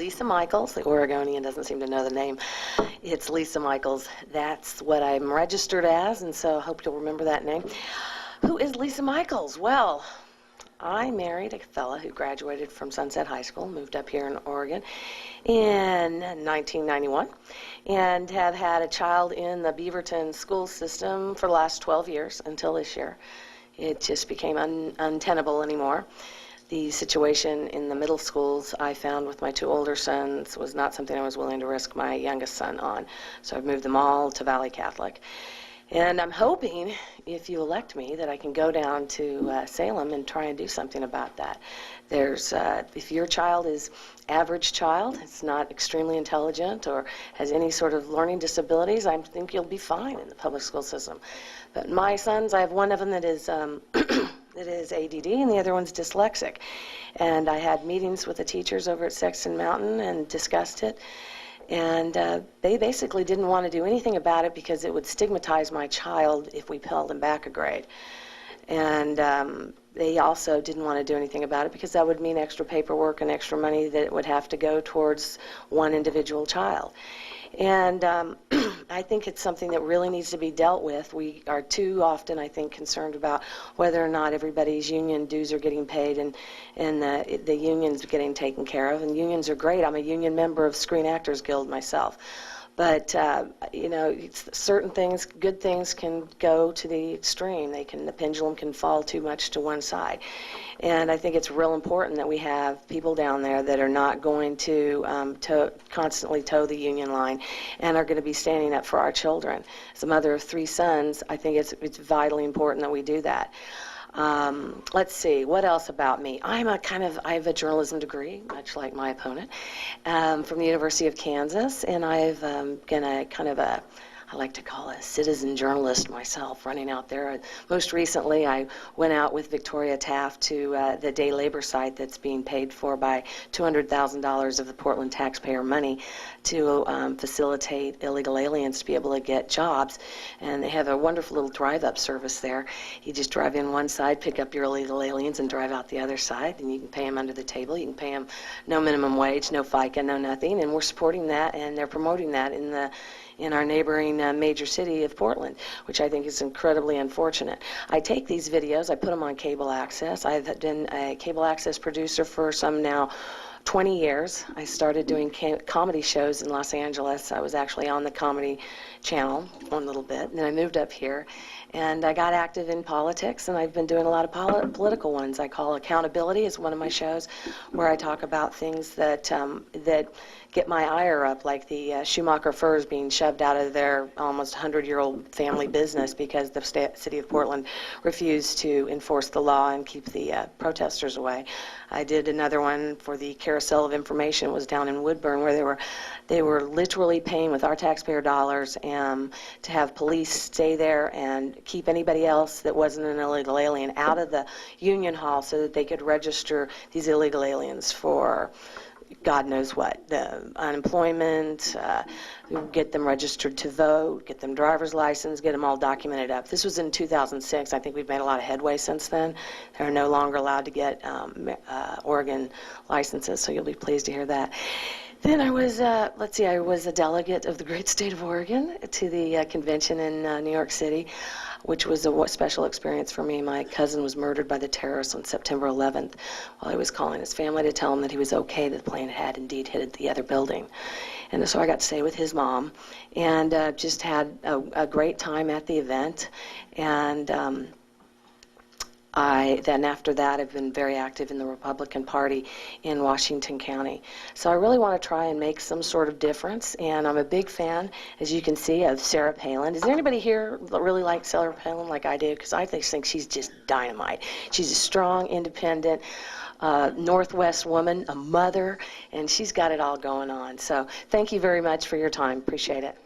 Lisa Michaels. The Oregonian doesn't seem to know the name. It's Lisa Michaels. That's what I'm registered as, and so I hope you'll remember that name. Who is Lisa Michaels? Well, I married a fella who graduated from Sunset High School, moved up here in Oregon in 1991, and have had a child in the Beaverton school system for the last 12 years until this year. It just became untenable anymore. The situation in the middle schools I found with my two older sons was not something I was willing to risk my youngest son on. So I've moved them all to Valley Catholic. And I'm hoping, if you elect me, that I can go down to Salem and try and do something about that. There's, if your child is average child, it's not extremely intelligent or has any sort of learning disabilities, I think you'll be fine in the public school system. But my sons, I have one of them that is that is ADD, and the other one's dyslexic. And I had meetings with the teachers over at Sexton Mountain and discussed it. And they basically didn't want to do anything about it because it would stigmatize my child if we held him back a grade. And they also didn't want to do anything about it because that would mean extra paperwork and extra money that would have to go towards one individual child. And I think it's something that really needs to be dealt with. We are too often, I think, concerned about whether or not everybody's union dues are getting paid and the unions getting taken care of. And unions are great. I'm a union member of Screen Actors Guild myself. But, you know, certain things, good things can go to the extreme. The pendulum can fall too much to one side. And I think it's real important that we have people down there that are not going to constantly toe the union line and are going to be standing up for our children. As a mother of 3 sons, I think it's vitally important that we do that. Let's see, what else about me? I have a journalism degree, much like my opponent, from the University of Kansas, and I've been I like to call a citizen journalist myself, running out there. Most recently, I went out with Victoria Taft to the day labor site that's being paid for by $200,000 of the Portland taxpayer money to facilitate illegal aliens to be able to get jobs. And they have a wonderful little drive-up service there. You just drive in one side, pick up your illegal aliens, and drive out the other side, and you can pay them under the table. You can pay them no minimum wage, no FICA, no nothing, and we're supporting that, and they're promoting that in our neighboring major city of Portland, which I think is incredibly unfortunate. I take these videos, I put them on cable access. I've been a cable access producer for some now 20 years. I started doing comedy shows in Los Angeles. I was actually on the Comedy Channel one little bit, and then I moved up here. And I got active in politics, and I've been doing a lot of political ones. I call Accountability is one of my shows, where I talk about things that that get my ire up, like the Schumacher Furs being shoved out of their almost 100-year-old family business because the city of Portland refused to enforce the law and keep the protesters away. I did another one for the Carousel of Information. It was down in Woodburn, where they were literally paying with our taxpayer dollars to have police stay there and keep anybody else that wasn't an illegal alien out of the union hall so that they could register these illegal aliens for God knows what, the unemployment, get them registered to vote, get them driver's license, get them all documented up. This was in 2006. I think we've made a lot of headway since then. They're no longer allowed to get Oregon licenses, so you'll be pleased to hear that. Then I was, I was a delegate of the great state of Oregon to the convention in New York City, which was a special experience for me. My cousin was murdered by the terrorists on September 11th while he was calling his family to tell him that he was okay, that the plane had indeed hit the other building. And so I got to stay with his mom and just had a great time at the event. And then after that, I've been very active in the Republican Party in Washington County. So I really want to try and make some sort of difference, and I'm a big fan, as you can see, of Sarah Palin. Is there anybody here that really likes Sarah Palin like I do? Because I think she's just dynamite. She's a strong, independent, Northwest woman, a mother, and she's got it all going on. So thank you very much for your time. Appreciate it.